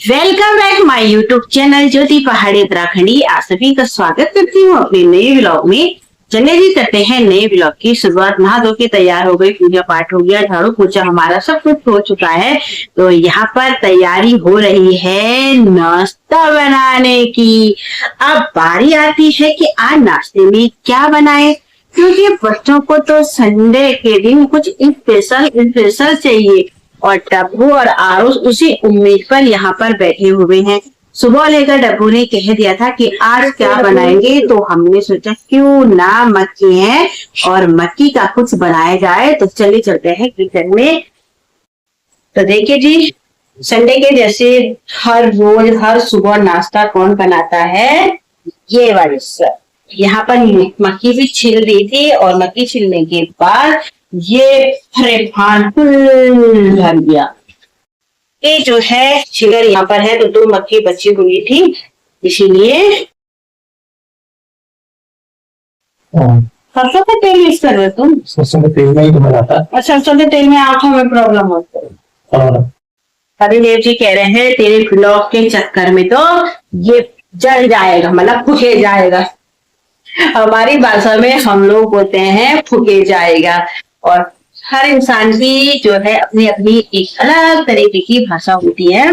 Welcome back my YouTube channel Jyoti Pahadi Uttarakhandi. आप सभी का स्वागत करती हूँ अपने नए व्लॉग में। चलिए जी करते हैं नए व्लॉग की शुरुआत। नहा धो के तैयार हो गई, पूजा पाठ हो गया, झाड़ू पोछा हमारा सब कुछ हो चुका है। तो यहाँ पर तैयारी हो रही है नाश्ता बनाने की। अब बारी आती है कि आज नाश्ते में क्या बनाए, क्योंकि बच्चों को तो संडे के दिन कुछ स्पेशल चाहिए। और डब्बू और आरुष उसी उम्मीद पर यहाँ पर बैठे हुए हैं। सुबह लेकर डब्बू ने कह दिया था कि आज क्या बनाएंगे, तो हमने सोचा क्यों ना मक्की है और मक्की का कुछ बनाया जाए। तो चलिए चलते हैं किचन में। तो देखिए जी, संडे के जैसे हर रोज हर सुबह नाश्ता कौन बनाता है, ये वाली सर। यहाँ पर मक्की भी छिल दी थी और मक्की छिलने के बाद ये फरेफान भर दिया। ये जो है छिलर यहाँ पर है, तो 2 मक्की बची हुई थी, इसीलिए सरसों का तेल यूज कर रहे तुम? सरसों के तेल में ही तो बनाता है। सरसों के तेल में आंखों में प्रॉब्लम होती है। हरिदेव जी कह रहे हैं तेरे ब्लॉग के चक्कर में तो ये जल जाएगा, मतलब फूके जाएगा। हमारी भाषा में हम लोग बोलते हैं फूके जाएगा। और हर इंसान की जो है अपनी अपनी एक अलग तरीके की भाषा होती है।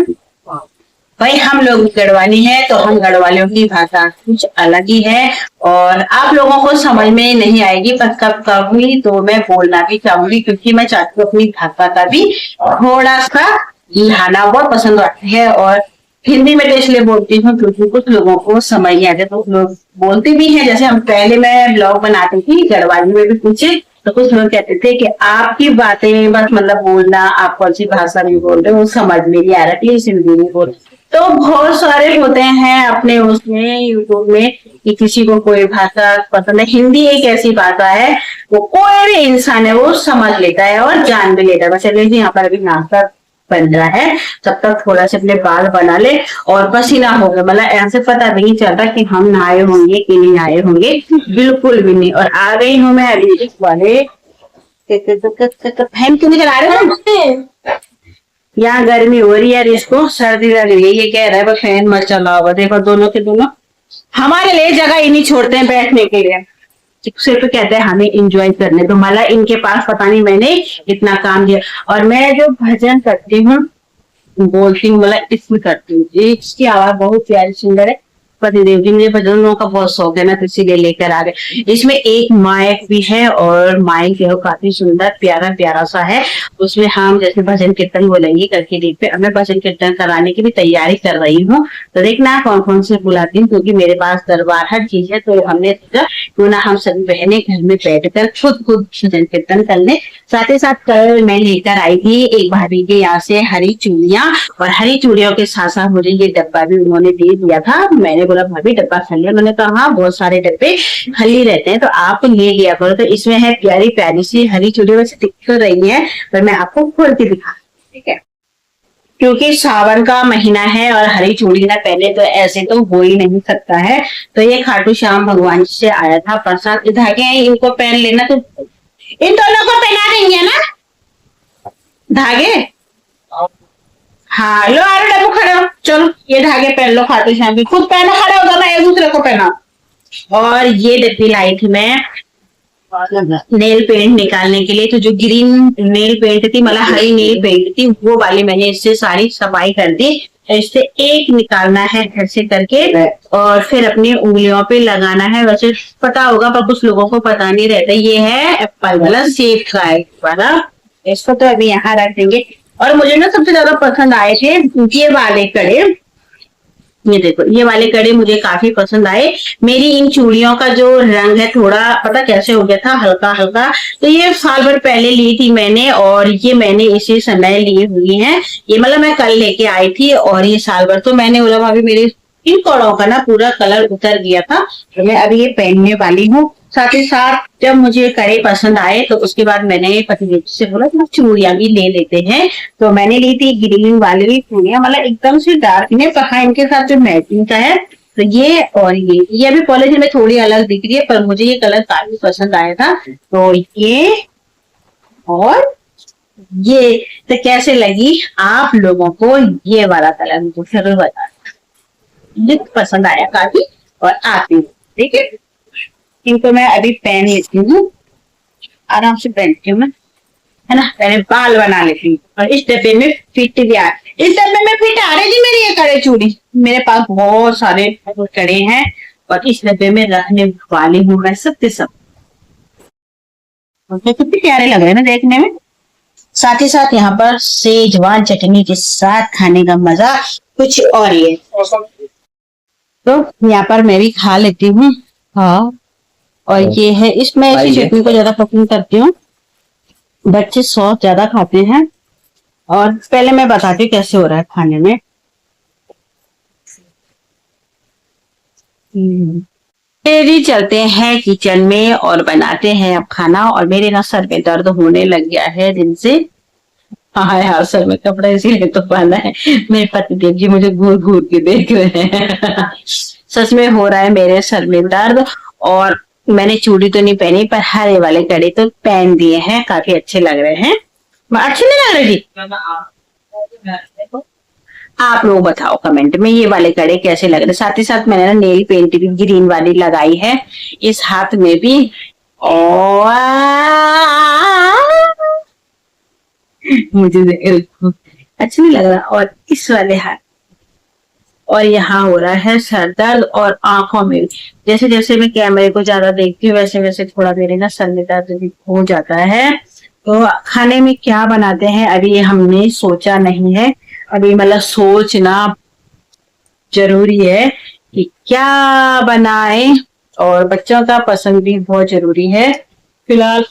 भाई हम लोग गढ़वाली है, तो हम गढ़वालियों की भाषा कुछ अलग ही है और आप लोगों को समझ में नहीं आएगी, पर कब कभी तो मैं बोलना भी चाहूंगी, क्योंकि मैं चाहती हूँ अपनी भाषा का भी थोड़ा सा लाना बहुत पसंद आता है। और हिंदी में तो इसलिए बोलती हूँ क्योंकि कुछ लोगों को समझ नहीं आते, तो लोग बोलते भी हैं। जैसे हम पहले मैं ब्लॉग बनाती थी गढ़वाली में भी पूछे, तो कुछ लोग कहते थे कि आपकी बातें बस मतलब बोलना, आप कौन सी भाषा में बोल रहे हो वो समझ में नहीं आ रहा, प्लीज हिंदी में बोल। तो बहुत सारे होते हैं अपने उसमें यूट्यूब में कि किसी को कोई भाषा पसंद है। हिंदी एक ऐसी भाषा है वो कोई भी इंसान है वो समझ लेता है और जान भी लेता है। बस चलिए यहाँ पर अभी नाश्ता बन रहा है, तब तक थोड़ा से अपने बाल बना ले और पसीना हो गया, मतलब ऐसे पता नहीं चलता कि हम नहाए होंगे कि नहीं नहाए होंगे, बिल्कुल भी नहीं। और आ गई हूँ मैं अभी वाले फैन क्यों निकल आ रहे हो? यहाँ गर्मी हो रही है, इसको सर्दी लग रही है। ये कह रहा है फैन मत चलाओ। देखो दोनों के दोनों हमारे लिए जगह ही नहीं छोड़ते हैं बैठने के लिए, सिर्फ कहते हैं हमें एंजॉय करने। तो मला इनके पास पता नहीं मैंने इतना काम दिया। और मैं जो भजन करती हूँ बोलती हूँ, मतलब इसमें करती हूँ, इसकी आवाज बहुत प्यारी सुंदर है। पतिदेव जी मुझे भजनों का बहुत शौक है ना, तो इसीलिए लेकर आ गए। इसमें एक माइक भी है और माइक जो काफी सुंदर प्यारा प्यारा सा है। उसमें हम जैसे भजन कीर्तन बोलेंगे करके डेट पे मैं भजन कीर्तन कराने की भी तैयारी कर रही हूँ। तो देखना कौन कौन से बुलाती हूँ, क्योंकि मेरे पास दरबार हर चीज है। तो हमने सोचा क्यों ना हम सभी बहनें घर में बैठकर खुद भजन कीर्तन कर ले। साथ ही साथ कल मैं लेकर आई थी एक भाभी के यहाँ से हरी चूड़ियां, और हरी चूड़ियों के साथ साथ मुझे ये डब्बा भी उन्होंने दे दिया था। मैंने बोला भाभी डब्बा खाली है, उन्होंने कहा हाँ बहुत सारे डब्बे खाली रहते हैं तो आप ले लिया करो। तो इसमें है प्यारी प्यारी सी हरी चूड़ियां, वैसे दिख तो रही है पर मैं आपको खोल के दिखा, ठीक है, क्योंकि सावन का महीना है और हरी चूड़ी ना पहले तो ऐसे तो हो ही नहीं सकता है। तो ये खाटू श्याम भगवान से आया था प्रसाद। धागे हैं, इनको पहन लेना। तो इन दोनों को पहना देंगे ना धागे? हाँ लो आरो डब्बू खड़े हो, चलो ये धागे पहन लो खाटू श्याम की, खुद पहनो, खड़े हो दोनों एक दूसरे को पहना। और ये डब्बी लाई थी मैं नेल पेंट निकालने के लिए। तो जो ग्रीन नेल पेंट थी, मतलब हरी नेल पेंट थी, वो वाली मैंने इससे सारी सफाई कर दी। इससे एक निकालना है ऐसे करके और फिर अपनी उंगलियों पे लगाना है। वैसे पता होगा पर कुछ लोगों को पता नहीं रहता। ये है एप्पल वाला सेब का वाला, इसको तो अभी यहाँ रख देंगे। और मुझे ना सबसे ज्यादा पसंद आए थे ये वाले कड़े। ये देखो ये वाले कड़े मुझे काफी पसंद आए। मेरी इन चूड़ियों का जो रंग है थोड़ा पता कैसे हो गया था, हल्का हल्का। तो ये साल भर पहले ली थी मैंने और ये मैंने इसी समय ली हुई है। ये मतलब मैं कल लेके आई थी और ये साल भर तो मैंने बोला भाभी मेरे इन कड़ों का ना पूरा कलर उतर गया था, तो मैं अभी ये पहनने वाली हूँ। साथ ही साथ जब मुझे कड़े पसंद आए तो उसके बाद मैंने पतिदेव से बोला कि चूड़ियां भी ले लेते हैं। तो मैंने ली थी ग्रीन वाली चूड़ियां, मतलब एकदम से डार्क ने कहा इनके साथ जो मैचिंग का है। तो ये और ये अभी पॉलिथीन में थोड़ी अलग दिख रही है पर मुझे ये कलर काफी पसंद आया था। तो ये और ये तो कैसे लगी आप लोगों को ये वाला कलर, मुझे जरूर बताना। मुझे पसंद आया काफी, और आप भी। ठीक है, इनको मैं अभी पहन लेती हूँ, आराम से पहनती हूँ मैं, है ना। पहले बाल बना लेती हूँ, और इस डब्बे में फिट भी आ, इस डब्बे में फिट आ रही थी मेरी ये कड़े चूड़ी। मेरे पास बहुत सारे कड़े हैं, और इस डब्बे में रखने वाली हूँ मैं सब के सब। तो कितने प्यारे लग रहे हैं ना देखने में। साथ ही साथ यहाँ पर सेजवान चटनी के साथ खाने का मजा कुछ और ही है। तो यहाँ पर मैं भी खा लेती हूँ। हाँ, और ये है, इसमें ऐसी चटनी को ज्यादा पसंद करती हूँ, बच्चे सॉस ज्यादा खाते हैं। और पहले मैं बताती हूँ कैसे हो रहा है खाने में। तेजी चलते हैं किचन में और बनाते हैं अब खाना। और मेरे ना सर में दर्द होने लग गया है दिन से। हाँ यार, सर में कपड़ा इसीलिए तो पहना है, मेरे पति देव जी मुझे घूर घूर के देख रहे हैं। सच में हो रहा है मेरे सर में दर्द। और मैंने चूड़ी तो नहीं पहनी, पर हरे वाले कड़े तो पहन दिए हैं, काफी अच्छे लग रहे हैं। अच्छे नहीं लग रहे जी? आप लोग बताओ कमेंट में ये वाले कड़े कैसे लग रहे। साथ ही साथ मैंने ना नेल पेंट भी ग्रीन वाली लगाई है इस हाथ में भी। और मुझे अच्छा नहीं लग रहा। और इस वाले हाथ, और यहाँ हो रहा है सर दर्द, और आंखों में जैसे जैसे मैं कैमरे को ज्यादा देखती हूँ वैसे वैसे थोड़ा मेरे ना सर में दर्द भी हो जाता है। तो खाने में क्या बनाते हैं अभी हमने सोचा नहीं है। अभी मतलब सोचना जरूरी है कि क्या बनाए, और बच्चों का पसंद भी बहुत जरूरी है। फिलहाल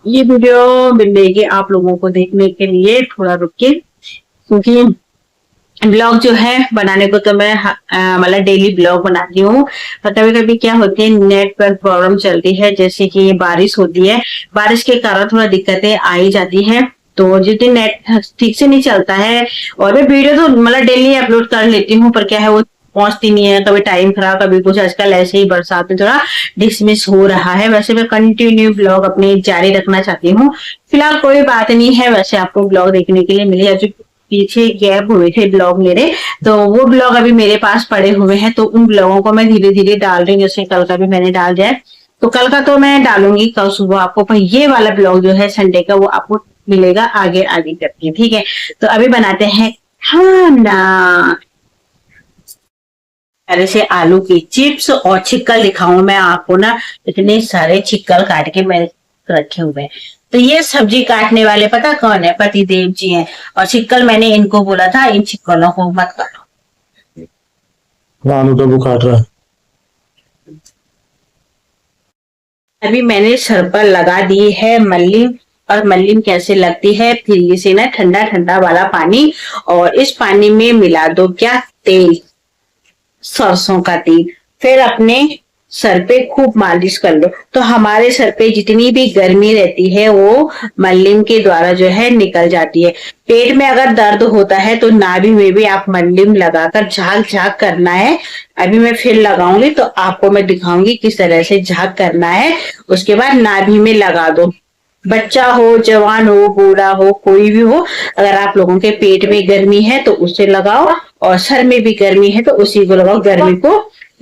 ये वीडियो मिलेगी आप लोगों को देखने के लिए, थोड़ा रुक के, क्योंकि ब्लॉग जो है बनाने को तो मैं मतलब डेली ब्लॉग बनाती हूँ, पर कभी कभी क्या होती है नेट पर प्रॉब्लम चलती है। जैसे कि बारिश होती है, बारिश के कारण थोड़ा दिक्कतें आ ही जाती है। तो जिस दिन नेट ठीक से नहीं चलता है, और मैं वीडियो तो मतलब डेली अपलोड कर लेती हूँ, पर क्या है वो पहुंचती नहीं है, कभी टाइम खराब कभी कुछ। आजकल ऐसे ही बरसात में थोड़ा डिसमिस हो रहा है। वैसे मैं कंटिन्यू ब्लॉग अपने जारी रखना चाहती हूँ। फिलहाल कोई बात नहीं है, वैसे आपको ब्लॉग देखने के लिए मिले। जो पीछे गैप हुए थे ब्लॉग मेरे, तो वो ब्लॉग अभी मेरे पास पड़े हुए हैं, तो उन ब्लॉगों को मैं धीरे धीरे डाल रही हूँ। जैसे कल का भी मैंने डाल दिया है, तो कल का तो मैं डालूंगी कल सुबह आपको, पर ये वाला ब्लॉग जो है संडे का वो आपको मिलेगा आगे आगे करके। ठीक है, तो अभी बनाते हैं खाना। पहले से आलू की चिप्स और छिक्कल दिखाऊं मैं आपको ना, इतने सारे छिक्कल काट के मैंने रखे हुए हैं। तो ये सब्जी काटने वाले पता कौन है? पति देव जी हैं। और छिक्कल मैंने इनको बोला था इन छिक्कलों को मत काटो। नानू तो वो काट रहा है। अभी मैंने सर पर लगा दी है मल्लिम। और मल्लिम कैसे लगती है, फिर से ना ठंडा ठंडा वाला पानी, और इस पानी में मिला दो क्या, तेल, सरसों का तेल। फिर अपने सर पे खूब मालिश कर लो, तो हमारे सर पे जितनी भी गर्मी रहती है वो मल्लिम के द्वारा जो है निकल जाती है। पेट में अगर दर्द होता है तो नाभि में भी आप मल्लिम लगाकर झाग झाग करना है। अभी मैं फिर लगाऊंगी तो आपको मैं दिखाऊंगी किस तरह से झाग करना है। उसके बाद नाभि में लगा दो। बच्चा हो, जवान हो, बूढ़ा हो, कोई भी हो, अगर आप लोगों के पेट में गर्मी है तो उसे लगाओ, और सर में भी गर्मी है तो उसी को लगाओ, गर्मी को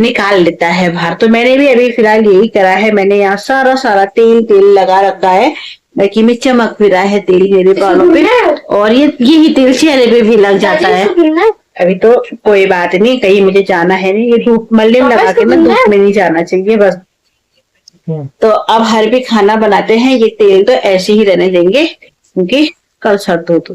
निकाल लेता है बाहर। तो मैंने भी अभी फिलहाल यही करा है, मैंने यहाँ सारा सारा तेल तेल लगा रखा है, बाकी में चमक भी रहा है तेल मेरे बालों पे, और ये यही तेल चेहरे पे भी लग जाता है। अभी तो कोई बात नहीं, कहीं मुझे जाना है नहीं, ये धूप मल्लिम लगा के मैं धूप में नहीं जाना चाहिए बस। तो अब हर भी खाना बनाते हैं, ये तेल तो ऐसे ही रहने देंगे क्योंकि कल सर्द हो तो